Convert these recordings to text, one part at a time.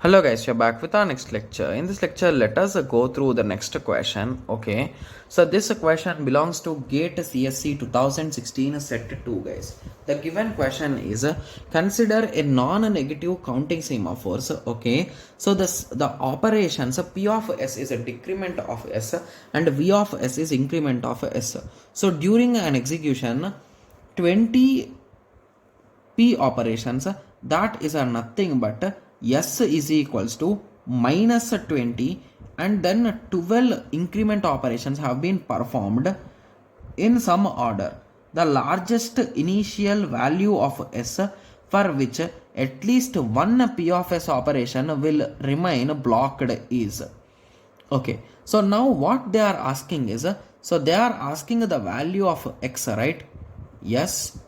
Hello guys, you're back with our next lecture. In this lecture, let us go through the next question. Okay, so this question belongs to GATE CSC 2016 set 2 guys. The given question is consider a non-negative counting semaphores. Okay, so the operations P of S is a decrement of S and V of S is increment of S. So during an execution, 20 P operations, that is a nothing but S is equals to minus 20 and then 12 increment operations have been performed in some order. The largest initial value of S for which at least one P of S operation will remain blocked is. Okay, so now what they are asking is, so they are asking the value of X, right? Yes.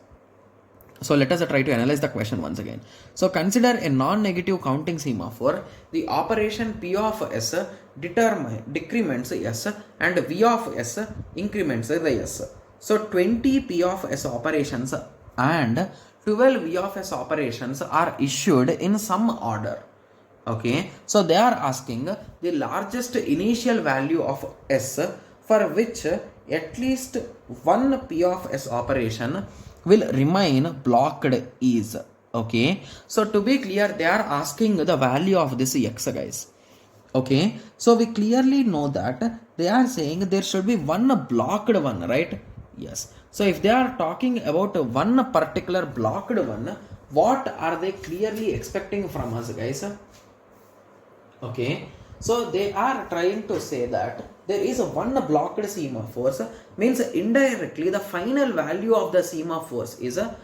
So let us try to analyze the question once again. So consider a non-negative counting semaphore. The operation P of S decrements S and V of S increments the S. So 20 P of S operations and 12 V of S operations are issued in some order. Okay, so they are asking the largest initial value of S for which at least one P of S operation will remain blocked is. Okay, so to be clear, they are asking the value of this X guys. Okay, so we clearly know that they are saying there should be one blocked one, right? Yes, so if they are talking about one particular blocked one, what are they clearly expecting from us guys? Okay, so they are trying to say that there is a one blocked semaphores, means indirectly the final value of the semaphores is a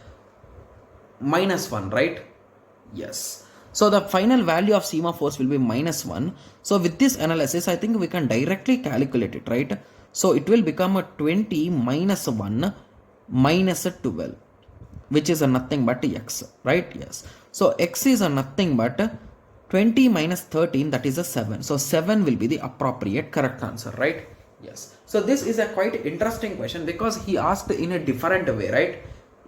-1, right? Yes. So the final value of semaphores will be -1. So with this analysis, I think we can directly calculate it, right? So it will become a 20 minus 1 minus 12, which is a nothing but X, right? Yes. So X is a nothing but 20 minus 13, that is a 7. So 7 will be the appropriate correct answer, right? Yes. So this is a quite interesting question because he asked in a different way, right?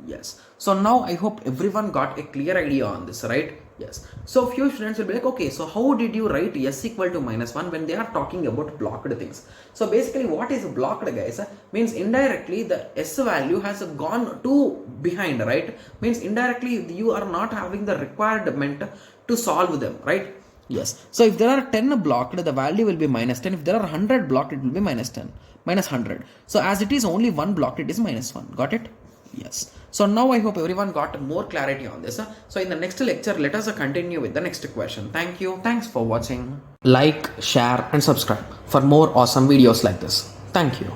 Yes. So now I hope everyone got a clear idea on this, right? Yes. So few students will be like, okay, so how did you write S equal to -1 when they are talking about blocked things? So basically what is blocked guys means indirectly the S value has gone too behind, right? Means indirectly you are not having the requirement to solve them, right? Yes. So if there are 10 blocked, the value will be -10. If there are 100 blocked, it will be -10, -100. So as it is only one blocked, it is -1. Got it? Yes. So now I hope everyone got more clarity on this. So in the next lecture, let us continue with the next question. Thank you. Thanks for watching. Like, share and subscribe for more awesome videos like this. Thank you.